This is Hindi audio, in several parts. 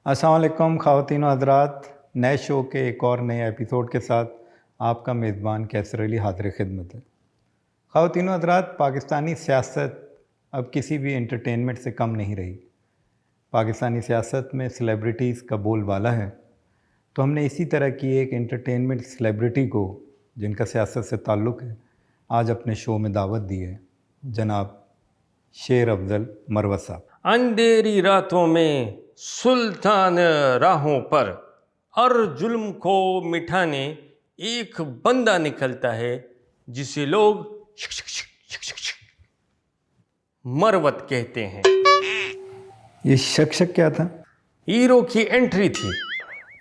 अस्सलाम वालेकुम ख़वातीन व हज़रात, नए शो के एक और नए एपिसोड के साथ आपका मेज़बान कैसर अली हाज़िर खिदमत है। ख़वातीन व हज़रात, पाकिस्तानी सियासत अब किसी भी एंटरटेनमेंट से कम नहीं रही। पाकिस्तानी सियासत में सेलिब्रिटीज़ का बोलबाला है, तो हमने इसी तरह की एक एंटरटेनमेंट सेलिब्रिटी को जिनका सियासत से ताल्लुक़ है, आज अपने शो में दावत दी है। जनाब शेर अफजल मरवत साहब। अंधेरी रातों में सुल्तान राहों पर हर जुल्म को मिटाने एक बंदा निकलता है जिसे लोग मरवत कहते हैं। ये शक क्या था? हीरो की एंट्री थी।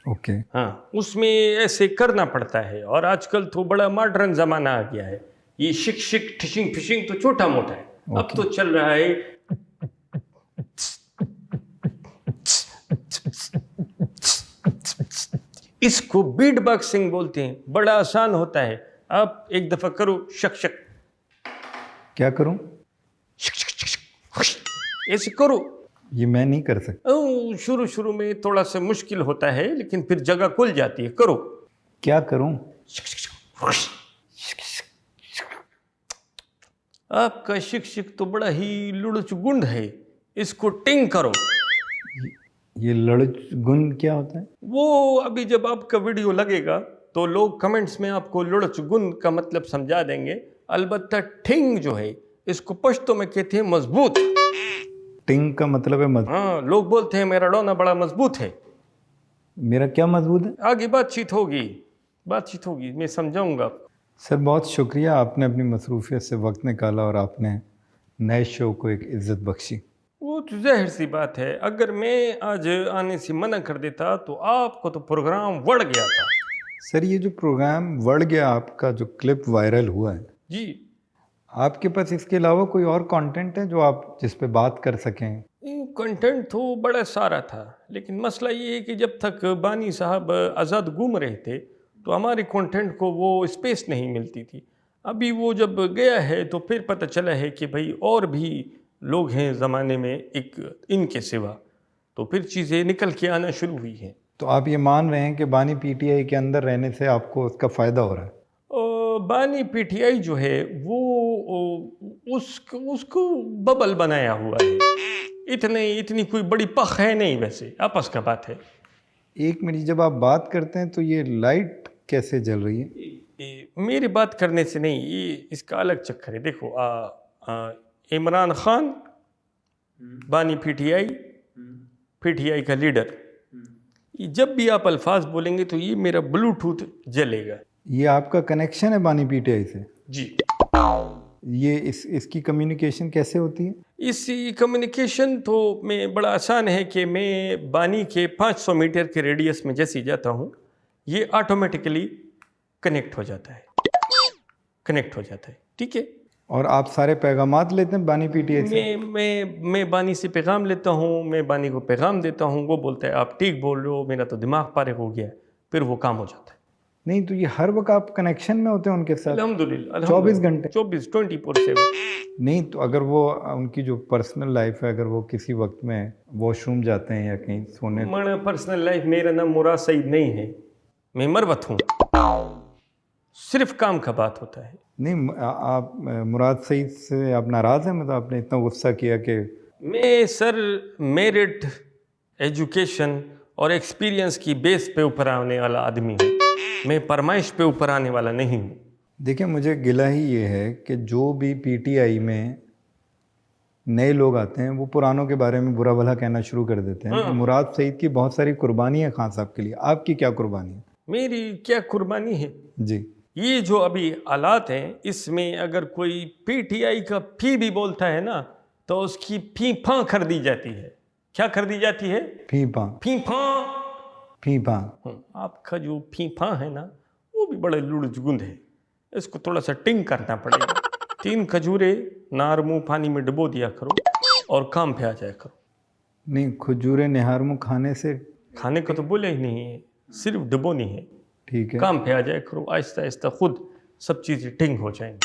ओके। हाँ, उसमें ऐसे करना पड़ता है और आजकल तो बड़ा मॉडर्न ज़माना आ गया है। ये शिक ठिशिंग फिशिंग तो छोटा मोटा है। अब तो चल रहा है इसको बीट बॉक्सिंग बोलते हैं। बड़ा आसान होता है। आप एक दफा करो शक। क्या करूं? ऐसे करो। ये मैं नहीं कर सकता। शुरू में थोड़ा सा मुश्किल होता है, लेकिन फिर जगह खुल जाती है। करो। क्या करूं? आपका शिक तो बड़ा ही लुड़च गुंड है। इसको टिंग करो। ये लड़च गुंड क्या होता है? वो अभी जब आपका वीडियो लगेगा तो लोग कमेंट्स में आपको लुड़च गुंड का मतलब समझा देंगे। अलबत्ता टिंग जो है, इसको पश्तो में कहते हैं मजबूत। टिंग का मतलब है मजबूत? हाँ, लोग बोलते हैं मेरा डोना बड़ा मजबूत है। मेरा क्या मजबूत है? आगे बातचीत होगी, मैं समझाऊंगा। सर बहुत शुक्रिया, आपने अपनी मसरूफियत से वक्त निकाला और आपने नए शो को एक इज्जत बख्शी। वो तो जाहिर सी बात है, अगर मैं आज आने से मना कर देता तो आपको तो प्रोग्राम बढ़ गया था। सर ये जो प्रोग्राम बढ़ गया, आपका जो क्लिप वायरल हुआ है जी, आपके पास इसके अलावा कोई और कंटेंट है जो आप जिस पे बात कर सकें? कंटेंट तो बड़ा सारा था, लेकिन मसला ये है कि जब तक बानी साहब आज़ाद घूम रहे थे तो हमारे कंटेंट को वो स्पेस नहीं मिलती थी। अभी वो जब गया है तो फिर पता चला है कि भाई और भी लोग हैं ज़माने में एक इनके सिवा, तो फिर चीज़ें निकल के आना शुरू हुई हैं। तो आप ये मान रहे हैं कि बानी पीटीआई के अंदर रहने से आपको उसका फ़ायदा हो रहा है? बानी पीटीआई जो है वो उसको बबल बनाया हुआ है। इतनी कोई बड़ी पख है नहीं, वैसे आपस का बात है। एक मिनट, जब आप बात करते हैं तो ये लाइट कैसे जल रही है? मेरी बात करने से नहीं, ये इसका अलग चक्कर है। देखो इमरान खान बानी पीटीआई का लीडर, जब भी आप अल्फाज बोलेंगे तो ये मेरा ब्लूटूथ जलेगा। ये आपका कनेक्शन है बानी पीटीआई से? जी। ये इसकी कम्युनिकेशन कैसे होती है? इसी कम्युनिकेशन तो मैं बड़ा आसान है कि मैं बानी के 500 मीटर के रेडियस में जैसे ही जाता हूँ, ये ऑटोमेटिकली कनेक्ट हो जाता है। ठीक है। और आप सारे पैगामात लेते हैं बानी पीटीआई से? मैं बानी से पैगाम लेता हूँ, मैं बानी को पैगाम देता हूँ, वो बोलता है आप ठीक बोल रहे हो, मेरा तो दिमाग फारिग हो गया है, फिर वो काम हो जाता है। नहीं तो ये हर वक्त आप कनेक्शन में होते हैं उनके साथ? अल्हम्दुलिल्लाह 24 घंटे? 24 नहीं तो अगर वो उनकी जो पर्सनल लाइफ है, अगर वो किसी वक्त में वॉशरूम जाते हैं या कहीं सोने? मेरा पर्सनल लाइफ, मेरा नाम मुराद सईद नहीं है, मैं मरवत हूँ। सिर्फ काम का बात होता है। नहीं, आप मुराद सईद से आप नाराज़ हैं? मतलब आपने इतना गुस्सा किया कि? मैं सर मेरिट, एजुकेशन और एक्सपीरियंस की बेस पे ऊपर आने वाला आदमी हूँ, मैं फरमाइश पे ऊपर आने वाला नहीं हूँ। देखिए मुझे गिला ही ये है कि जो भी पीटीआई में नए लोग आते हैं वो पुरानों के बारे में बुरा भला कहना शुरू कर देते हैं। मुराद सईद की बहुत सारी कुर्बानी है खान साहब के लिए, आपकी क्या कुर्बानी है? मेरी क्या कुर्बानी है जी? ये जो अभी हालात हैं, इसमें अगर कोई पीटीआई का फी भी बोलता है ना, तो उसकी फीफा कर दी जाती है। क्या कर दी जाती है? फीफा। आपका जो फीफा है ना, वो भी बड़ा लुड़चगुंद है, इसको थोड़ा सा टिंग करना पड़ेगा। 3 खजूरे नार मुँह पानी में डुबो दिया करो और काम पे आ जाया करो। नहीं, खजूरे निहार मुँह खाने को तो बोला ही नहीं है, सिर्फ डुबोनी है। ठीक है, काम पे आ जाया करो, आहिस्ता आहिस्ता खुद सब चीज़ें टिंग हो जाएंगी।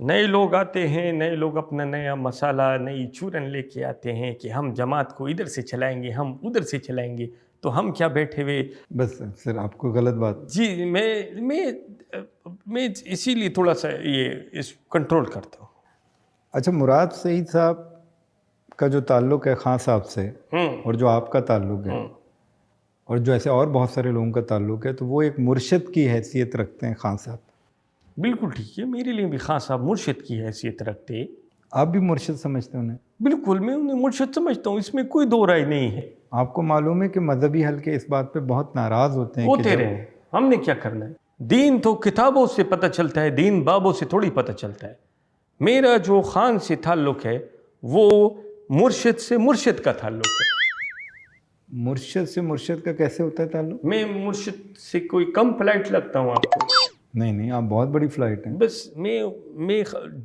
नए लोग आते हैं, नए लोग अपना नया मसाला, नई चूरन लेके आते हैं कि हम जमात को इधर से चलाएंगे, हम उधर से चलाएंगे, तो हम क्या बैठे हुए। बस सर, आपको गलत बात। जी, मैं इसीलिए थोड़ा सा ये इस कंट्रोल करता हूँ। अच्छा, मुराद सईद साहब का जो ताल्लुक़ है खान साहब से, और जो आपका ताल्लुक़ है, और जो ऐसे और बहुत सारे लोगों का ताल्लुक़ है, तो वो एक मुर्शिद की हैसियत रखते हैं खान साहब। बिल्कुल ठीक है, मेरे लिए भी खान साहब मुर्शिद की हैसियत रखते। आप भी मुर्शिद समझते हैं उन्हें? बिल्कुल, मैं उन्हें मुर्शिद समझता हूँ, इसमें कोई दो राय नहीं है। आपको मालूम है कि मजहबी हलके इस बात पे बहुत नाराज़ होते हैं होते रहे, हमने क्या करना है। दीन तो किताबों से पता चलता है, दीन बाबों से थोड़ी पता चलता है। मेरा जो खान से ताल्लुक़ है वो मुर्शिद से मुर्शिद का ताल्लुक़ है। मुर्शिद से मुर्शिद का कैसे होता है ताल्लुक़? मैं मुर्शिद से कोई कम फ्लाइट लगता हूँ आपको? नहीं नहीं, आप बहुत बड़ी फ्लाइट हैं। बस मैं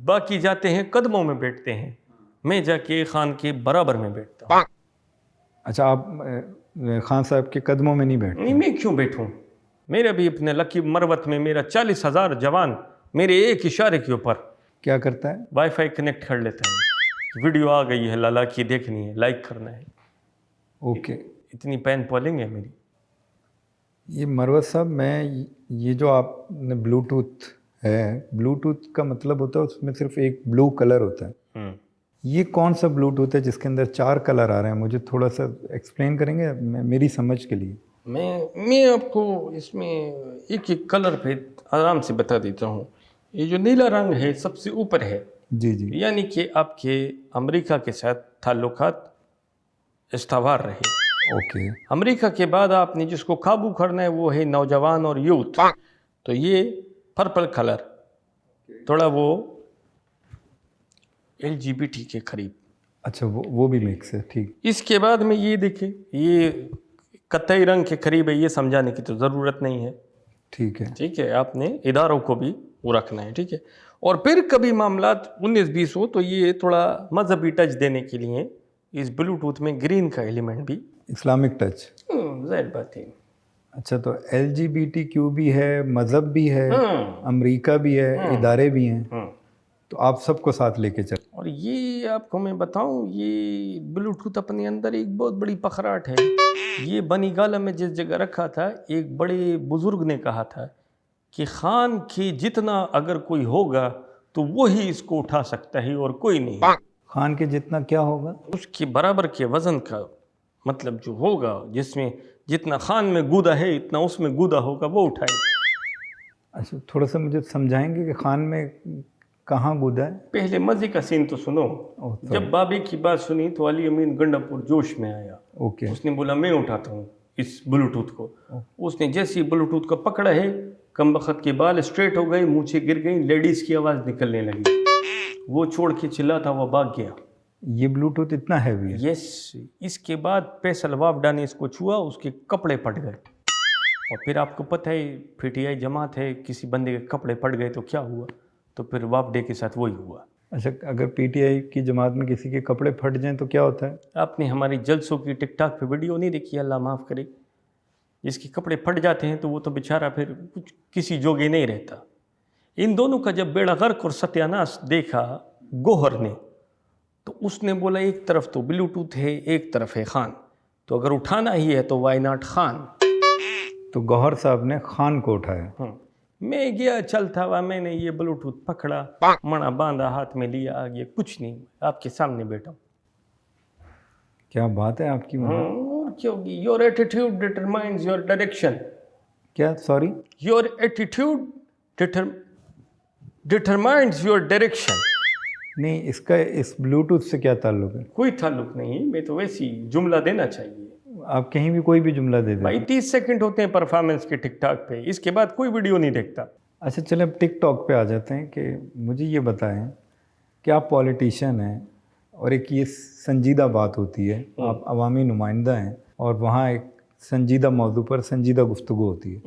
बाकी जाते हैं कदमों में बैठते हैं, मैं जाके खान के बराबर में बैठता हूँ। अच्छा, आप खान साहब के कदमों में नहीं बैठते? नहीं, मैं क्यों बैठूं? मेरा भी अपने लकी मरवत में मेरा 40,000 जवान मेरे एक इशारे के ऊपर क्या करता है? वाईफाई कनेक्ट कर लेता है। वीडियो आ गई है लाला की, देखनी है, लाइक करना है। ओके। इतनी पैन पॉलिंग है मेरी। ये मरवत साहब, मैं ये जो आपने ब्लूटूथ है, ब्लूटूथ का मतलब होता है उसमें सिर्फ एक ब्लू कलर होता है। ये कौन सा ब्लूटूथ है जिसके अंदर 4 कलर आ रहे हैं? मुझे थोड़ा सा एक्सप्लेन करेंगे मेरी समझ के लिए? मैं आपको इसमें एक एक कलर पे आराम से बता देता हूँ। ये जो नीला रंग है सबसे ऊपर है, जी जी। यानी कि आपके अमेरिका के साथ ताल्लुकात इस्तावार रहे। ओके। अमेरिका के बाद आपने जिसको काबू करना है वो है नौजवान और यूथ। तो ये पर्पल कलर थोड़ा वो LGBT के करीब। अच्छा, वो भी मिक्स है, ठीक। इसके बाद में ये देखें, ये कत्थई रंग के करीब है, ये समझाने की तो ज़रूरत नहीं है। ठीक है। ठीक है, आपने इदारों को भी वो रखना है। ठीक है, और फिर कभी मामला 19-20 हो तो ये थोड़ा मजहबी टच देने के लिए इस ब्लूटूथ में ग्रीन का एलिमेंट भी, इस्लामिक टच। जाहिर बात है। अच्छा, तो LGBTQ भी है, मज़हब भी है, अमेरिका भी है, इदारे भी हैं, तो आप सबको साथ लेके चल। और ये आपको मैं बताऊं, ये ब्लूटूथ अपने अंदर एक बहुत बड़ी पखराट है। ये बनी गाला में जिस जगह रखा था, एक बड़े बुजुर्ग ने कहा था कि खान के जितना अगर कोई होगा तो वो ही इसको उठा सकता है और कोई नहीं। खान के जितना क्या होगा? उसके बराबर के वजन का मतलब जो होगा, जिसमें जितना खान में गूदा है इतना उसमें गूदा होगा, वो उठाएगा। अच्छा, थोड़ा सा मुझे समझाएंगे कि खान में कहाँ गूदा है? पहले मजे का सीन तो सुनो। जब बाबे की बात सुनी तो अली अमीन गंडापुर जोश में आया। ओके। उसने बोला मैं उठाता हूँ इस ब्लूटूथ को। उसने जैसे ही ब्लूटूथ को पकड़ा है, कमबख्त के बाल स्ट्रेट हो गए, मूछें गिर गई, लेडीज की आवाज़ निकलने लगी। वो छोड़ के चिल्लाता हुआ भाग गया। ये ब्लूटूथ इतना हैवी है? यस। इसके बाद फैसल वापडा ने इसको छुआ, उसके कपड़े फट गए। और फिर आपको पता है PTI जमात है, किसी बंदे के कपड़े फट गए तो क्या हुआ, तो फिर वापडे के साथ वही हुआ। अच्छा, अगर PTI की जमात में किसी के कपड़े फट जाएं तो क्या होता है? आपने हमारी जलसों की टिकटॉक पे वीडियो नहीं देखी, अल्लाह माफ़ करे, जिसके कपड़े फट जाते हैं तो वो तो बेचारा फिर कुछ किसी जोगे नहीं रहता। इन दोनों का जब बेड़ा गर्क और सत्यानाश देखा गोहर ने, तो उसने बोला एक तरफ तो ब्लूटूथ है, एक तरफ है खान, तो अगर उठाना ही है तो वाई नॉट खान। तो गौहर साहब ने खान को उठाया। मैं गया चलता हुआ, मैंने ये ब्लूटूथ पकड़ा, मणा बांधा, हाथ में लिया, आगे कुछ नहीं, आपके सामने बैठा। क्या बात है आपकी। और क्या होगी? Your attitude determines your direction. क्या? Sorry? Your attitude determines your direction. नहीं, इसका इस ब्लूटूथ से क्या ताल्लुक है? कोई ताल्लुक नहीं, मैं तो वैसी जुमला देना चाहिए। आप कहीं भी कोई भी जुमला दे दें। भाई 30 सेकंड होते हैं परफॉर्मेंस के टिकटॉक पे, इसके बाद कोई वीडियो नहीं देखता। अच्छा, चले अब टिकटॉक पे आ जाते हैं कि मुझे ये बताएं कि आप पॉलिटिशियन हैं और एक ये संजीदा बात होती है, आप अवामी नुमाइंदा हैं और वहाँ एक संजीदा मौजू पर संजीदा गुफ्तगू होती है,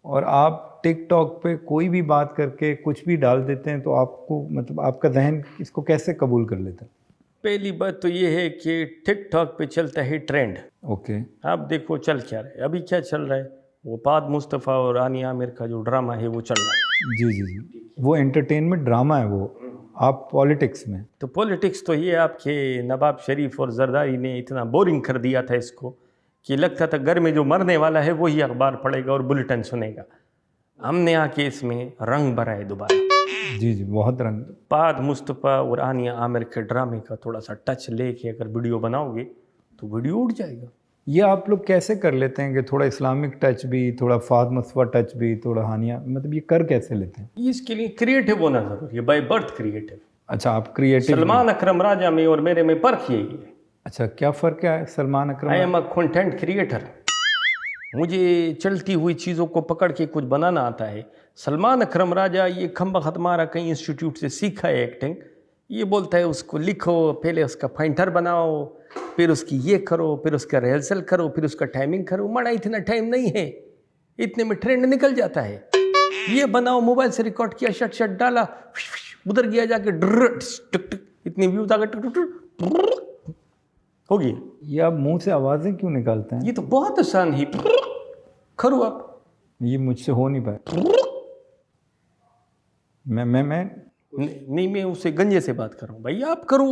और आप टिकटॉक पे कोई भी बात करके कुछ भी डाल देते हैं, तो आपको मतलब आपका जहन इसको कैसे कबूल कर लेता है? पहली बात तो ये है कि टिकटॉक पे चलता है ट्रेंड। ओके। आप देखो चल क्या रहा है, अभी क्या चल रहा है, वो पाद मुस्तफ़ा और आनिया आमिर का जो ड्रामा है वो चल रहा है। जी जी जी। वो एंटरटेनमेंट ड्रामा है वो, आप पॉलिटिक्स में। तो पॉलिटिक्स तो ये आपके नवाब शरीफ और जरदारी ने इतना बोरिंग कर दिया था इसको कि लगता था घर में जो मरने वाला है वही अखबार पढ़ेगा और बुलेटिन सुनेगा। हमने आके इसमें रंग भरा है दोबारा। जी जी, बहुत रंग। पाद मुस्तफ़ा और आनिया आमिर के ड्रामे का थोड़ा सा टच लेके अगर वीडियो बनाओगे तो वीडियो उड़ जाएगा। ये आप लोग कैसे कर लेते हैं कि थोड़ा इस्लामिक टच भी, थोड़ा फाद मुस्तफा टच भी, थोड़ा हानिया, मतलब ये कर कैसे लेते हैं? इसके लिए क्रिएटिव होना जरूरी है, बाय बर्थ क्रिएटिव। अच्छा, आप क्रिएटिव। सलमान अकरम राजा में और मेरे में फर्क यही है। अच्छा, क्या फ़र्क क्या है Salman Akram? I am a content creator. मुझे चलती हुई चीज़ों को पकड़ के कुछ बनाना आता है। सलमान अकरम राजा ये खम्बा खतमारा कहीं इंस्टीट्यूट से सीखा है एक्टिंग। ये बोलता है उसको लिखो, पहले उसका फाइंटर बनाओ, फिर उसकी ये करो, फिर उसका रिहर्सल करो, फिर उसका टाइमिंग करो। मड़ा इतना टाइम नहीं है, इतने में ट्रेंड निकल जाता है। ये बनाओ, मोबाइल से रिकॉर्ड किया, शट शट डाला, उधर गया जाके टक टक, इतनी व्यूज आ गए, हो गया। ये आप मुंह से आवाज़ें क्यों निकालते हैं? ये तो बहुत आसान ही करो आप। ये मुझसे हो नहीं पाए। मैं नहीं, मैं उससे गंजे से बात कर रहा हूँ भाई। आप करो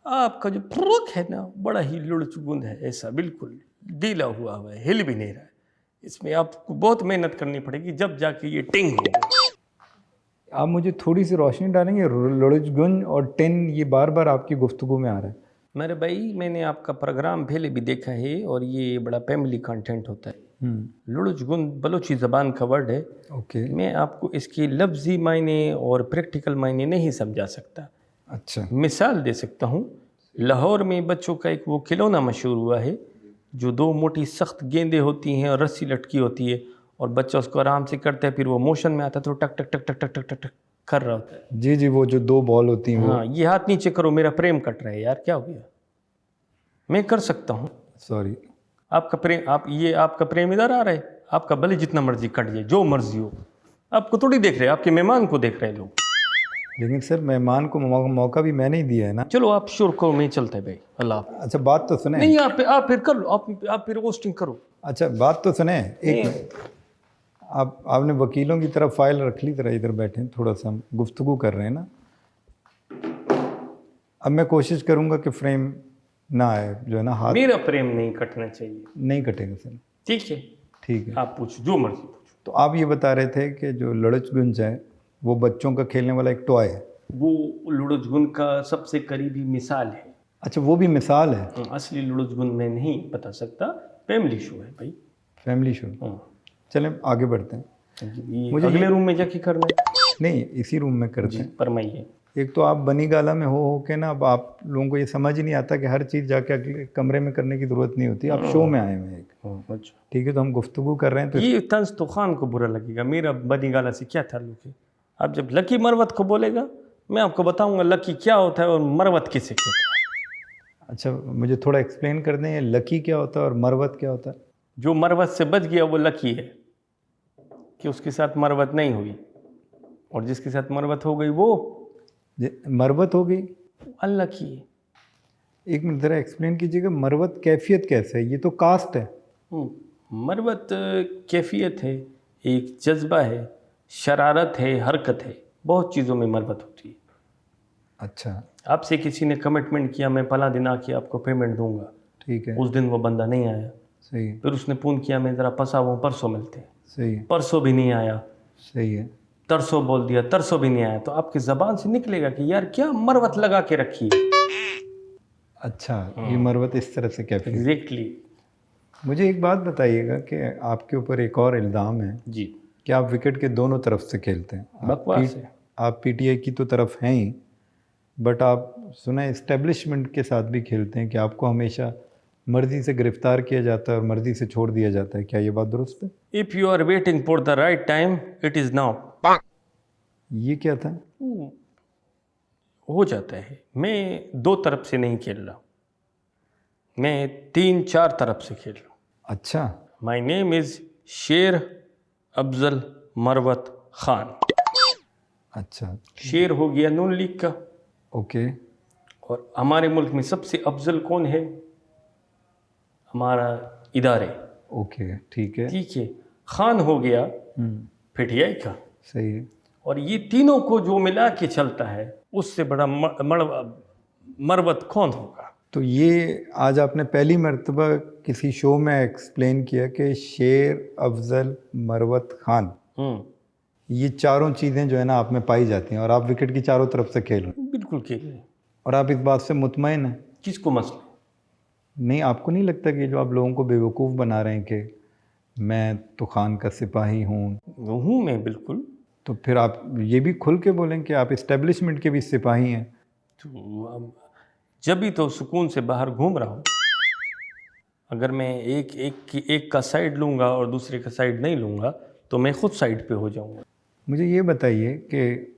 आपका जो प्रोक है ना, बड़ा ही लुढ़चुगुंद है, ऐसा बिल्कुल ढीला हुआ है, हिल भी नहीं रहा है। इसमें आपको बहुत मेहनत करनी पड़ेगी, जब जाके ये टिंग होगा। आप मुझे थोड़ी सी रोशनी डालेंगे? लुढ़चगुन और टिन ये बार बार आपकी गुफ्तगू में आ रहा है। मेरे भाई, मैंने आपका प्रोग्राम पहले भी देखा है और ये बड़ा फैमिली कंटेंट होता है। लुढ़चगुन बलोची ज़बान का वर्ड है। ओके। मैं आपको इसके लफ्ज़ी मायने और प्रैक्टिकल मायने नहीं समझा सकता। अच्छा। मिसाल दे सकता हूँ। लाहौर में बच्चों का एक वो खिलौना मशहूर हुआ है जो दो मोटी सख्त गेंदें होती हैं और रस्सी लटकी होती है और बच्चा उसको आराम से करता है, फिर वो मोशन में आता है तो टक टक टक टक टक टक टक टक कर रहा होता है। जी जी, वो जो दो बॉल होती हैं। हाँ, ये हाथ नीचे करो, मेरा प्रेम कट रहा है यार, क्या हो गया? मैं कर सकता हूँ। सॉरी। आपका प्रेम, आपका प्रेम इधर आ रहा है, आपका भले जितना मर्जी कट जाए, जो मर्जी हो। आपको थोड़ी देख रहे हैं, आपके मेहमान को देख रहे हैं लोग। लेकिन सर, मेहमान को मौका भी मैंने ही दिया है ना। चलो आप शुरू करो, मैं चलता है भाई, अल्लाह हाफ़िज़। अच्छा, बात तो सुने। नहीं, आप फिर कर लो, आप फिर होस्टिंग करो। अच्छा, बात तो सुने। एक मिनट, आपने वकीलों की तरफ फाइल रख ली, तरह इधर बैठे हैं, थोड़ा सा हम गुफ्तगू कर रहे हैं ना। अब मैं कोशिश करूंगा कि फ्रेम ना आए, जो है ना, हाथ। मेरा प्रेम नहीं कटना चाहिए। नहीं कटेगा सर। ठीक है, ठीक है। आप पूछो, जो मर्जी पूछो। तो आप ये बता रहे थे कि जो लड़चगुंज है वो बच्चों का खेलने वाला एक टॉय है। वो लुढ़चगुन का सबसे करीबी मिसाल है। अच्छा, वो भी मिसाल है। असली लुढ़चगुन मैं नहीं बता सकता, फैमिली शो है भाई। Family show. चलें आगे बढ़ते हैं। मुझे अगले रूम में जाके करना है। नहीं, इसी रूम में करते हैं। फरमाइए। एक तो आप बनी गाला में हो के ना, अब आप लोगों को ये समझ ही नहीं आता कि हर चीज़ जाके अगले कमरे में करने की ज़रूरत नहीं होती। आप शो में आए हुए हैं एक। अच्छा, ठीक है, तो हम गुफ्तगू कर रहे हैं। तो ये तंज तो खान को बुरा लगेगा, मेरा बनी गाला से क्या ताल्लुक है? आप जब लकी मरवत को बोलेगा, मैं आपको बताऊंगा लकी क्या होता है और मरवत किसे कहते हैं। अच्छा, मुझे थोड़ा एक्सप्लेन कर दें, लकी क्या होता है और मरवत क्या होता है? जो मरवत से बच गया वो लकी है, कि उसके साथ मरवत नहीं हुई, और जिसके साथ मरवत हो गई वो मरवत हो गई, अनलकी है। एक मिनट ज़रा एक्सप्लेन कीजिएगा, मरवत कैफियत कैसे है? ये तो कास्ट है। मरवत कैफियत है, एक जज्बा है, शरारत है, हरकत है, बहुत चीज़ों में मरवत होती है। अच्छा, आपसे किसी ने कमिटमेंट किया, मैं फला दिन आके आपको पेमेंट दूंगा। ठीक है। उस दिन वो बंदा नहीं आया। सही है। फिर उसने फ़ोन किया, मैं ज़रा फंसा हुआ, परसों मिलते हैं। सही है। परसों भी नहीं आया। सही है। तरसों बोल दिया, तरसों भी नहीं आया, तो आपकी ज़बान से निकलेगा कि यार क्या मरवत लगा के रखी है। अच्छा, ये मरवत इस तरह से कैफियत। एग्जैक्टली। मुझे एक बात बताइएगा कि आपके ऊपर एक और इल्ज़ाम है जी, कि आप विकेट के दोनों तरफ से खेलते हैं। बकवास है। आप पीटीआई की तो तरफ हैं ही, बट आप सुना इस्टेब्लिशमेंट के साथ भी खेलते हैं कि आपको हमेशा मर्जी से गिरफ्तार किया जाता है और मर्जी से छोड़ दिया जाता है। क्या ये बात दुरुस्त है? If you are waiting for the right time, it is now. ये क्या था? हो जाता है। मैं दो तरफ से नहीं खेल रहा, मैं 3-4 तरफ से खेल रहा हूँ। अच्छा। माई नेम इज़ शेर अफजल मरवत खान। अच्छा। शेर हो गया नून लीग का। ओके। और हमारे मुल्क में सबसे अफजल कौन है? हमारा इदारे। ओके, ठीक है। ठीक है। खान हो गया, पीटीआई का। सही है। और ये तीनों को जो मिला के चलता है उससे बड़ा मरवत कौन होगा। तो ये आज आपने पहली मर्तबा किसी शो में एक्सप्लेन किया कि शेर, अफजल, मरवत खान, ये चारों चीज़ें जो है ना आप में पाई जाती हैं और आप विकेट की चारों तरफ से खेल रहे हैं बिल्कुल खेल रहे हैं। और आप इस बात से मुतमईन हैं? किसको मसला? नहीं, आपको नहीं लगता कि जो आप लोगों को बेवकूफ़ बना रहे हैं कि मैं तो खान का सिपाही हूँ, वो हूँ मैं बिल्कुल। तो फिर आप ये भी खुल के बोलें कि आप इस्टेब्लिशमेंट के भी सिपाही हैं। तो अब जब भी तो सुकून से बाहर घूम रहा हूँ। अगर मैं एक का साइड लूँगा और दूसरे का साइड नहीं लूँगा तो मैं खुद साइड पे हो जाऊँगा। मुझे ये बताइए कि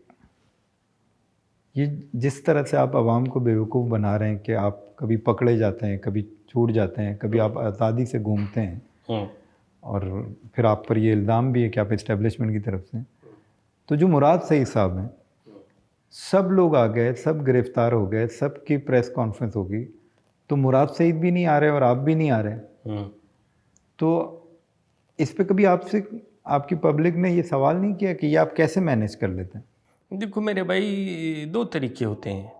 ये जिस तरह से आप आवाम को बेवकूफ़ बना रहे हैं कि आप कभी पकड़े जाते हैं, कभी छूट जाते हैं, कभी आप आज़ादी से घूमते हैं और फिर आप पर ये इल्ज़ाम भी है कि आप इस्टेब्लिशमेंट की तरफ से, तो जो मुराद सईद साहब हैं, सब लोग आ गए, सब गिरफ़्तार हो गए, सब की प्रेस कॉन्फ्रेंस होगी, तो मुराद सईद भी नहीं आ रहे और आप भी नहीं आ रहे। तो इस पे कभी आपसे आपकी पब्लिक ने ये सवाल नहीं किया कि ये आप कैसे मैनेज कर लेते हैं? देखो मेरे भाई, दो तरीके होते हैं।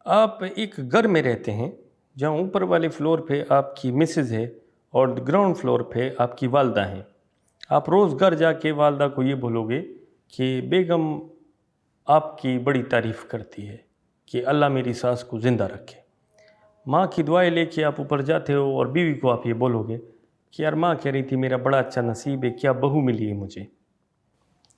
आप एक घर में रहते हैं जहाँ ऊपर वाले फ्लोर पे आपकी मिसेज़ है और ग्राउंड फ्लोर पे आपकी वालदा हैं। आप रोज़ घर जाके वालदा को ये बोलोगे कि बेगम आपकी बड़ी तारीफ़ करती है कि अल्लाह मेरी सास को ज़िंदा रखे। माँ की दुआएं लेके आप ऊपर जाते हो और बीवी को आप ये बोलोगे कि यार माँ कह रही थी मेरा बड़ा अच्छा नसीब है, क्या बहू मिली है मुझे।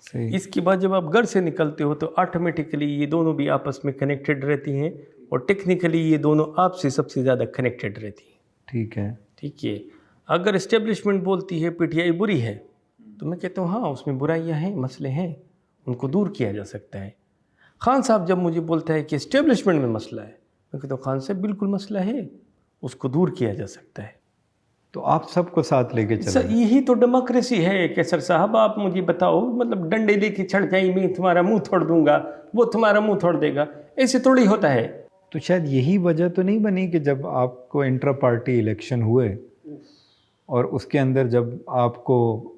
सही। इसके बाद जब आप घर से निकलते हो तो ऑटोमेटिकली ये दोनों भी आपस में कनेक्टेड रहती हैं और टेक्निकली ये दोनों आपसे सबसे ज़्यादा कनेक्टेड रहती हैं। ठीक है। ठीक है। अगर इस्टेब्लिशमेंट बोलती है पीटीआई बुरी है तो मैं कहता हूँ हाँ उसमें बुराइयाँ हैं, मसले हैं, उनको दूर किया जा सकता है। खान साहब जब मुझे बोलता है कि इस्टेब्लिशमेंट में मसला है, मैं कहता हूँ खान साहब बिल्कुल मसला है, उसको दूर किया जा सकता है। तो आप सबको साथ लेके चले। यही तो डेमोक्रेसी है कैसर साहब। आप मुझे बताओ, मतलब डंडे लेके चढ़ जाए, मैं तुम्हारा मुंह तोड़ दूंगा, वो तुम्हारा मुंह तोड़ देगा, ऐसे थोड़ी होता है। तो शायद यही वजह तो नहीं बनी कि जब आपको इंटर पार्टी इलेक्शन हुए और उसके अंदर जब आपको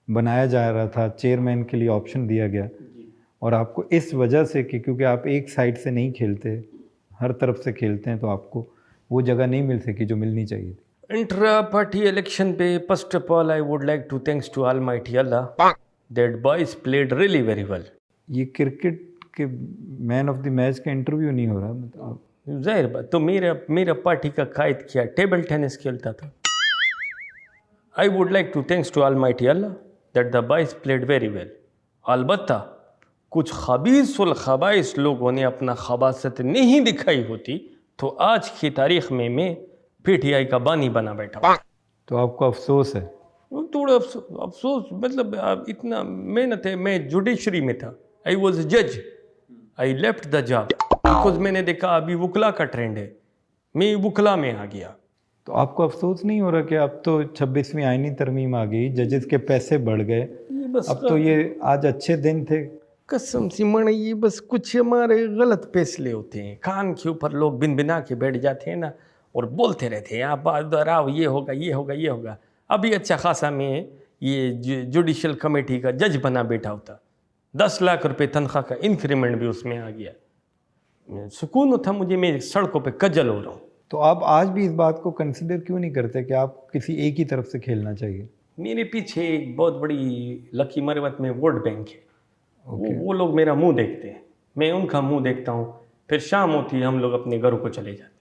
बनाया जा रहा था चेयरमैन के लिए ऑप्शन दिया गया और आपको इस वजह से कि क्योंकि आप एक साइड से नहीं खेलते, हर तरफ से खेलते हैं, तो आपको वो जगह नहीं मिल सकी जो मिलनी चाहिए थी। इंट्रा पार्टी इलेक्शन पे first of all I would like to thanks to almighty Allah that boys played really very well. ये क्रिकेट के मैन ऑफ द मैच का इंटरव्यू नहीं हो रहा, मतलब जाहिर बात, तो मेरा पार्टी का कायद किया टेबल टेनिस खेलता था। I would like to thanks to almighty Allah that the boys played very well. अलबत्ता कुछ खबीस उल खबाइस लोगों ने अपना खबासत नहीं दिखाई होती तो आज की तारीख में मैं पीटीआई का बानी बना बैठा। तो आपको अफसोस है? वो थोड़ा अफसोस, मतलब इतना मेहनत है। मैं जुडिशरी में था, आई वॉज जज, I left the job because मैंने देखा अभी वकला का ट्रेंड है, मैं वकला में आ गया। तो आपको अफसोस नहीं हो रहा कि अब तो 26वीं आईनी तरमीम आ गई, जजेस के पैसे बढ़ गए, अब तो ये आज अच्छे दिन थे? कसम से मन, ये बस कुछ हमारे गलत फैसले होते हैं। कान के ऊपर लोग बिन बिना के बैठ जाते हैं ना और बोलते रहते हैं आप दोहराओ, ये होगा ये होगा ये होगा। अभी अच्छा खासा मैं ये जुडिशल कमेटी का जज बना बैठा होता, 10 लाख रुपए तनख्वाह का इंक्रीमेंट भी उसमें आ गया, सुकून था मुझे, मैं सड़कों पे कजल हो रहा हूँ। तो आप आज भी इस बात को कंसिडर क्यों नहीं करते कि आप किसी एक ही तरफ से खेलना चाहिए? मेरे पीछे एक बहुत बड़ी लकी मरवत में वोट बैंक है। वो लोग मेरा मुंह देखते हैं, मैं उनका मुंह देखता हूँ, फिर शाम होती है हम लोग अपने घरों को चले जाते।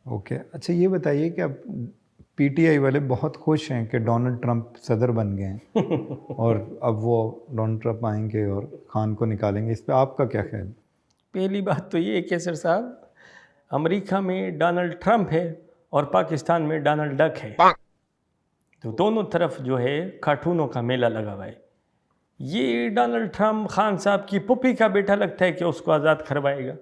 ओके। अच्छा ये बताइए कि अब पीटीआई वाले बहुत खुश हैं कि डोनाल्ड ट्रंप सदर बन गए हैं और अब वो डोनाल्ड ट्रंप आएंगे और खान को निकालेंगे, इस पर आपका क्या ख्याल? पहली बात तो ये है कैसर साहब, अमेरिका में डोनाल्ड ट्रंप है और पाकिस्तान में डोनाल्ड डक है, तो दोनों तरफ जो है कार्टूनों का मेला लगा हुआ है। ये डोनाल्ड ट्रंप खान साहब की पुप्पी का बेटा लगता है कि उसको आज़ाद करवाएगा।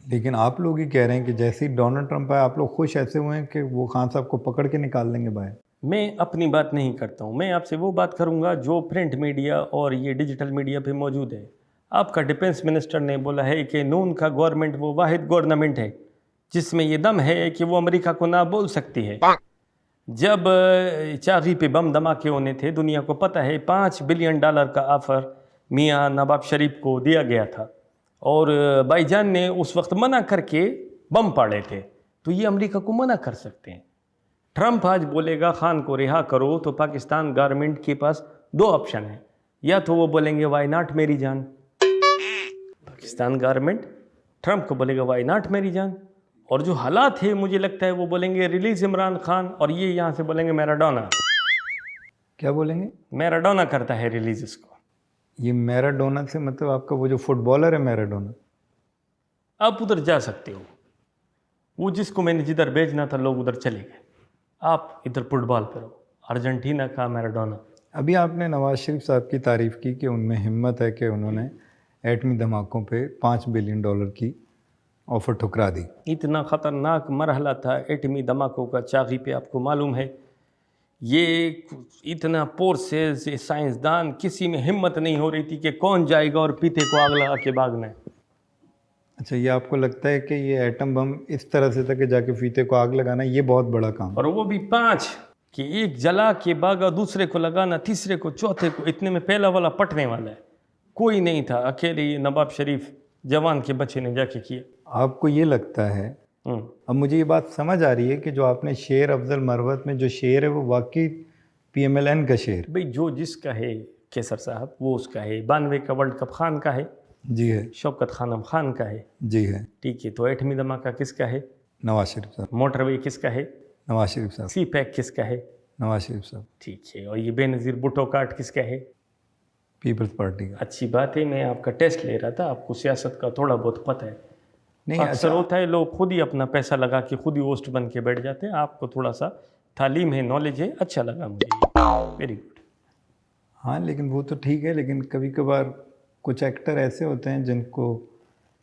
लेकिन आप लोग ही कह रहे हैं कि जैसे ही डोनाल्ड ट्रंप आए आप लोग खुश ऐसे हुए हैं कि वो खान साहब को पकड़ के निकाल देंगे बाहर। मैं अपनी बात नहीं करता हूँ, मैं आपसे वो बात करूँगा जो प्रिंट मीडिया और ये डिजिटल मीडिया पे मौजूद है। आपका डिफेंस मिनिस्टर ने बोला है कि नून का गवर्नमेंट वो वाहिद गवर्नमेंट है जिसमें ये दम है कि वो अमेरिका को ना बोल सकती है। जब चागी पे बम धमाके होने थे, दुनिया को पता है $5 बिलियन का ऑफ़र मियाँ नवाब शरीफ को दिया गया था और भाईजान ने उस वक्त मना करके बम पाड़े थे, तो ये अमेरिका को मना कर सकते हैं। ट्रंप आज बोलेगा खान को रिहा करो, तो पाकिस्तान गवर्नमेंट के पास दो ऑप्शन है, या तो वो बोलेंगे वाई नॉट मेरी जान, पाकिस्तान गवर्नमेंट ट्रंप को बोलेगा वाई नॉट मेरी जान, और जो हालात है मुझे लगता है वो बोलेंगे रिलीज इमरान खान, और ये यहाँ से बोलेंगे मैराडोना। क्या बोलेंगे? मैराडोना करता है रिलीज इसको। ये मैराडोना से मतलब आपका वो जो फुटबॉलर है मैराडोना? आप उधर जा सकते हो, वो जिसको मैंने जिधर भेजना था लोग उधर चले गए, आप इधर फुटबॉल पे रहो। अर्जेंटीना का मैराडोना। अभी आपने नवाज शरीफ साहब की तारीफ़ की कि उनमें हिम्मत है कि उन्होंने एटमी धमाकों पे $5 बिलियन की ऑफ़र ठुकरा दी। इतना ख़तरनाक मरहला था एटमी धमाकों का चागी पे, आपको मालूम है। ये इतना फोर्सेस, साइंसदान, किसी में हिम्मत नहीं हो रही थी कि कौन जाएगा और पीते को आग लगा के भागना है। अच्छा, ये आपको लगता है कि ये एटम बम इस तरह से था कि जाके फीते को आग लगाना, ये बहुत बड़ा काम है? और वो भी 5 कि एक जला के भागा, दूसरे को लगाना, तीसरे को, चौथे को, इतने में पहला वाला पटने वाला है। कोई नहीं था, अकेले ये नवाब शरीफ जवान के बच्चे ने जाके किया। आपको ये लगता है, अब मुझे ये बात समझ आ रही है कि जो आपने शेर अफजल मरवत में जो शेर है वो वाकई PMLN का शेर? भाई जो जिसका है केसर साहब वो उसका है। 92 का वर्ल्ड कप खान का है, जी है। शौकत खानम खान का है, जी है। ठीक है। तो एटमी धमाका किसका है? नवाज शरीफ साहब। मोटरवे किसका है? नवाज शरीफ साहब। सी पैक किसका है? नवाज शरीफ साहब। ठीक है। और ये बेनज़ीर भुट्टो काट किसका है? पीपल्स पार्टी का। अच्छी बात है, मैं आपका टेस्ट ले रहा था, आपको सियासत का थोड़ा बहुत पता है। नहीं, अक्सर होता है लोग खुद ही अपना पैसा लगा के खुद ही होस्ट बन के बैठ जाते हैं। आपको थोड़ा सा तालीम है, नॉलेज है, अच्छा लगा मुझे, वेरी गुड। हाँ, लेकिन वो तो ठीक है, लेकिन कभी कभार कुछ एक्टर ऐसे होते हैं जिनको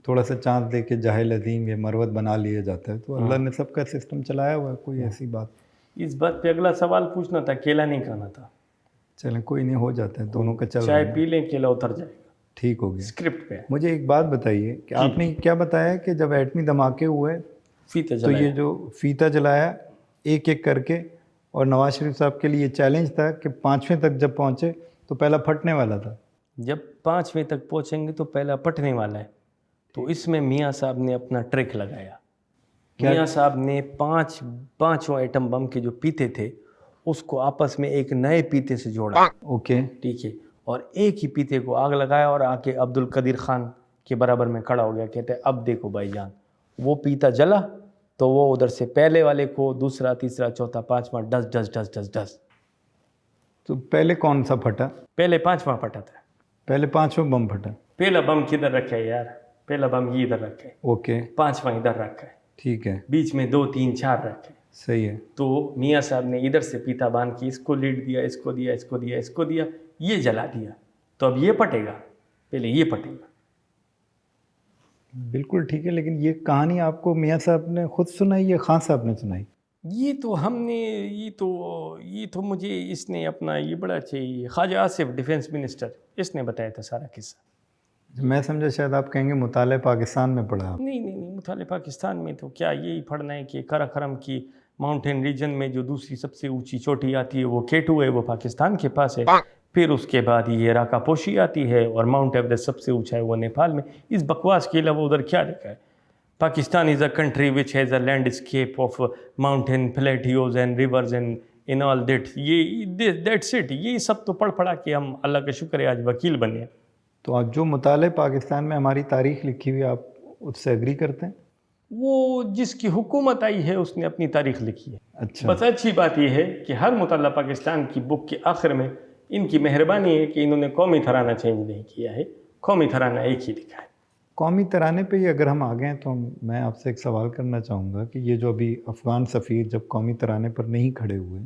थोड़ा सा चांस दे के जाहिल अजीम या मरवत बना लिया जाता है, तो अल्लाह ने सबका सिस्टम चलाया हुआ है, कोई ऐसी बात। इस बात पे अगला सवाल पूछना था, केला नहीं खाना था। चलें, कोई नहीं, हो जाता है, दोनों का चल रहा चाय है। पी लें, केला उतर जाएगा, ठीक हो गया। स्क्रिप्ट पे। मुझे एक बात बताइए कि आपने क्या बताया कि जब एटमी धमाके हुए फीता तो जलाया। ये जो फीता जलाया एक एक करके, और नवाज शरीफ साहब के लिए चैलेंज था कि 5वें तक जब पहुँचे तो पहला फटने वाला था। जब 5वें तक पहुंचेंगे तो पहला पटने वाला है। तो इसमें मियाँ साहब ने अपना ट्रिक लगाया। मियाँ साहब ने पांचों एटम बम के जो पीते थे उसको आपस में एक नए पीते से जोड़ा। ओके, ठीक है। और एक ही पीते को आग लगाया और आके अब्दुल कदीर खान के बराबर में खड़ा हो गया। कहते हैं अब देखो भाईजान, वो पीता जला तो वो उधर से पहले वाले को, दूसरा, तीसरा, चौथा, पांचवा, डस डस डस डस डस। तो पहले कौन सा फटा? पहले 5वां फटा था। पहले 5वां बम फटा? पहला बम किधर रखा है यार? पहला बम ये इधर रखा है। ओके, 5वां इधर रखा है। ठीक है, बीच में 2, 3, 4 रखे। सही है। तो मियाँ साहब ने इधर से पीता बांध के इसको लीड दिया, इसको दिया, इसको दिया, इसको दिया, ये जला दिया। तो अब ये पटेगा, पहले ये पटेगा। बिल्कुल ठीक है, लेकिन ये कहानी आपको मियाँ साहब ने खुद सुनाई या खान साहब ने सुनाई? ये तो मुझे इसने अपना ये बड़ा चाहिए, ख्वाजा आसिफ डिफेंस मिनिस्टर, इसने बताया था सारा किस्सा। मैं समझा शायद आप कहेंगे मुताले पाकिस्तान में पढ़ा आप। नहीं, मुताले पाकिस्तान में तो क्या यही पढ़ना है कि काराकोरम की माउंटेन रीजन में जो दूसरी सबसे ऊंची चोटी आती है वो केटू है, वो पाकिस्तान के पास है। फिर उसके बाद ये राकापोशी आती है और माउंट एवरेस्ट सबसे ऊंचा है वो नेपाल में। इस बकवास के अलावा उधर क्या लिखा है? Pakistan is a country which has a landscape of mountain plateaus and rivers and in all that, ये दैट्स इट। ये सब तो पढ़ पढ़ा के हम अल्लाह का शुक्र है आज वकील बने। तो आप जो मुताले पाकिस्तान में हमारी तारीख लिखी हुई, आप उससे एग्री करते हैं? वो जिसकी हुकूमत आई है उसने अपनी तारीख लिखी है। अच्छा, बस अच्छी बात यह है कि हर मुताला पाकिस्तान की बुक के आखिर में इनकी मेहरबानी है कि इन्होंने कौमी तराना चेंज नहीं किया है, कौमी तराना एक ही लिखा है। कौमी तराने पे ही अगर हम आ गए तो मैं आपसे एक सवाल करना चाहूँगा कि ये जो अभी अफ़गान सफ़ीर जब कौमी तराने पर नहीं खड़े हुए,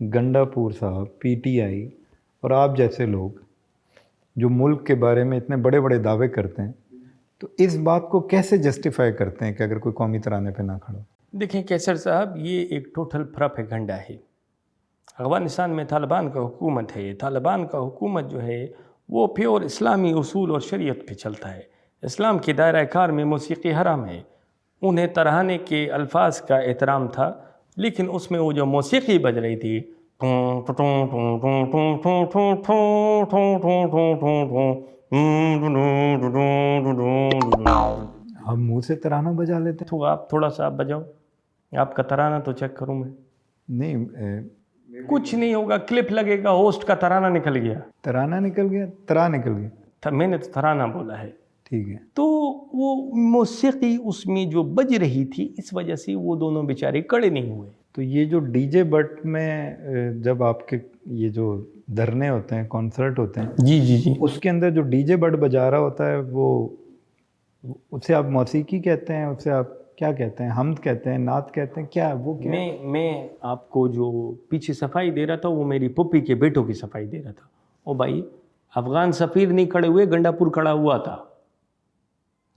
गंडापुर साहब, PTI और आप जैसे लोग जो मुल्क के बारे में इतने बड़े बड़े दावे करते हैं, तो इस बात को कैसे जस्टिफाई करते हैं कि अगर कोई कौमी तराने पे ना खड़ा? देखें कैसर साहब, ये एक टोटल प्रोपेगेंडा है। अफ़गानिस्तान में तालिबान का हुकूमत है। तालिबान का हुकूमत जो है वो प्योर इस्लामी उसूल और शरीयत पे चलता है। इस्लाम के दायरा कार में मौसीकी हराम है। उन्हें तराने के अल्फाज का एहतराम था लेकिन उसमें वो जो मौसीकी बज रही थी, हम मुंह से तराना बजा लेते हैं। तो आप थोड़ा सा आप बजाओ, आपका तराना तो चेक करूं मैं। नहीं, कुछ नहीं होगा, क्लिप लगेगा, होस्ट का तराना निकल गया। तराना निकल गया, तरा निकल गया। मैंने तो तराना बोला है। ठीक है। तो वो मौसीकी उसमें जो बज रही थी, इस वजह से वो दोनों बेचारे खड़े नहीं हुए। तो ये जो डीजे बट में जब आपके ये जो धरने होते हैं, कॉन्सर्ट होते हैं, जी जी जी, उसके अंदर जो डीजे बट बजा रहा होता है वो, उसे आप मौसीकी कहते हैं, उसे आप क्या कहते हैं? हमद कहते हैं, नात कहते हैं, क्या वो क्या? मैं आपको जो पीछे सफाई दे रहा था वो मेरी पुप्पी के बेटों की सफाई दे रहा था। ओ भाई, अफगान सफ़ीर नहीं खड़े हुए, गंडापुर खड़ा हुआ था,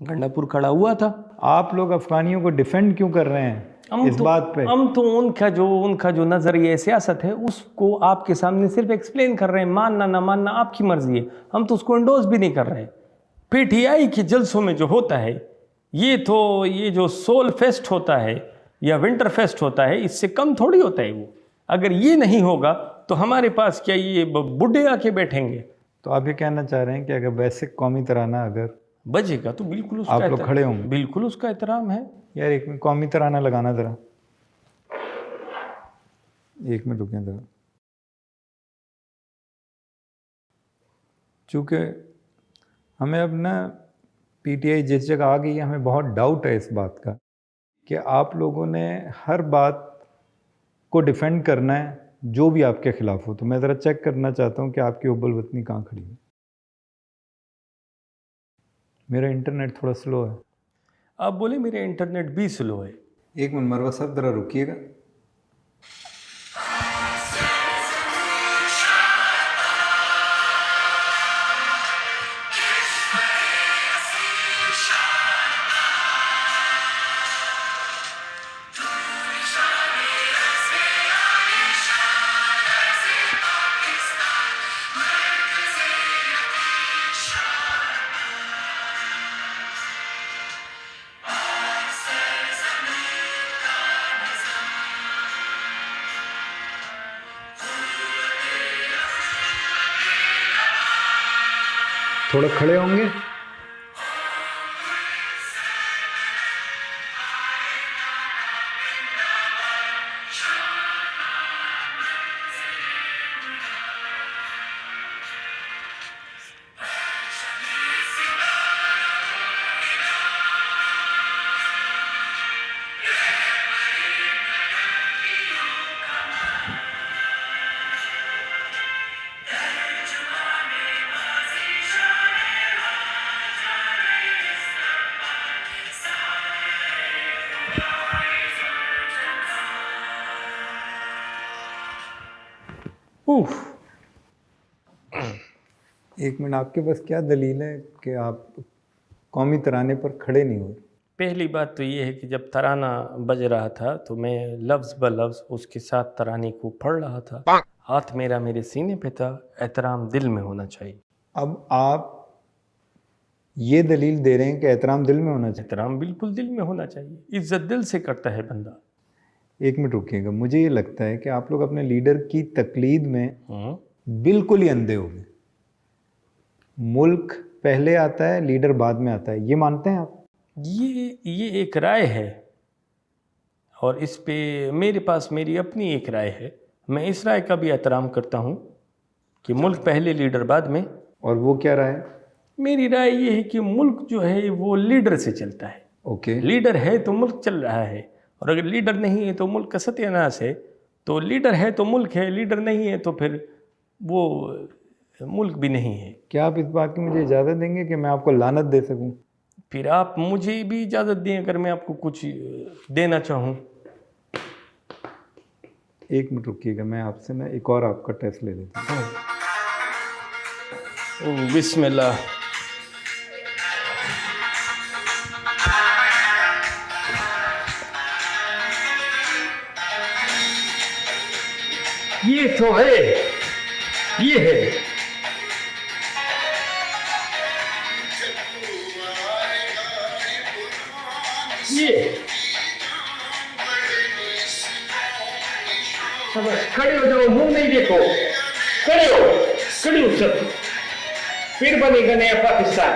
गंडापुर खड़ा हुआ था। आप लोग अफगानियों को डिफेंड क्यों कर रहे हैं इस बात पे? हम तो उनका जो नज़रिया सियासत है उसको आपके सामने सिर्फ एक्सप्लेन कर रहे हैं। मानना ना मानना आपकी मर्जी है, हम तो उसको इंडोर्स भी नहीं कर रहे। पीटीआई के जलसों में जो होता है, ये जो सोल फेस्ट होता है या विंटर फेस्ट होता है, इससे कम थोड़ी होता है वो। अगर ये नहीं होगा तो हमारे पास क्या ये बुढ़े आके बैठेंगे? तो आप ये कहना चाह रहे हैं कि अगर बेसिक कौमी तराना अगर बजेगा तो बिल्कुल उसका आप लोग खड़े होंगे? बिल्कुल उसका एहतराम है। यार एक मिनट, कौमी तराना लगाना ज़रा, एक मिनट रुकें ज़रा। चूँकि हमें अब ना पीटीआई जिस जगह आ गई है, हमें बहुत डाउट है इस बात का कि आप लोगों ने हर बात को डिफेंड करना है जो भी आपके ख़िलाफ़ हो। तो मैं ज़रा चेक करना चाहता हूँ कि आपकी उब्बल वतनी कहाँ खड़ी है। मेरा इंटरनेट थोड़ा स्लो है। आप बोले मेरा इंटरनेट भी स्लो है। एक मिनट मरवा साहब, ज़रा रुकिएगा। थोड़ा खड़े होंगे? उफ, एक मिनट, आपके पास क्या दलील है कि आप कौमी तराने पर खड़े नहीं हुए? पहली बात तो ये है कि जब तराना बज रहा था तो मैं लफ्ज़ ब लफ्ज़ उसके साथ तराने को पढ़ रहा था। हाथ मेरा मेरे सीने पे था। एहतराम दिल में होना चाहिए। अब आप ये दलील दे रहे हैं कि एहतराम दिल में होना चाहिए? एहतराम बिल्कुल दिल में होना चाहिए। इज्जत दिल से करता है बंदा। एक मिनट रुकिएगा, मुझे ये लगता है कि आप लोग अपने लीडर की तकलीद में बिल्कुल ही अंधे हो गए। मुल्क पहले आता है, लीडर बाद में आता है, ये मानते हैं आप? ये एक राय है और इस पे मेरे पास मेरी अपनी एक राय है। मैं इस राय का भी एहतराम करता हूँ कि मुल्क पहले, लीडर बाद में। और वो क्या राय है? मेरी राय ये है कि मुल्क जो है वो लीडर से चलता है। ओके। लीडर है तो मुल्क चल रहा है, और अगर लीडर नहीं है तो मुल्क का सत्यानाश है। तो लीडर है तो मुल्क है, लीडर नहीं है तो फिर वो मुल्क भी नहीं है। क्या आप इस बात की मुझे इजाज़त देंगे कि मैं आपको लानत दे सकूं? फिर आप मुझे भी इजाज़त दें अगर मैं आपको कुछ देना चाहूँ। एक मिनट रुकिएगा, मैं आपसे ना एक और आपका टेस्ट ले लेता हूँ। ओ बिस्मिल्लाह। ये तो है, ये है। ये शाबाश, खड़े हो जाओ, मुंह नहीं देखो, खड़े हो सब। फिर बनेगा नया पाकिस्तान।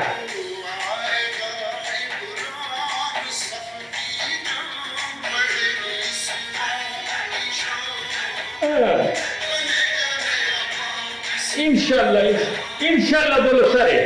इंशाल्लाह, इंशाल्लाह बोलो सारे।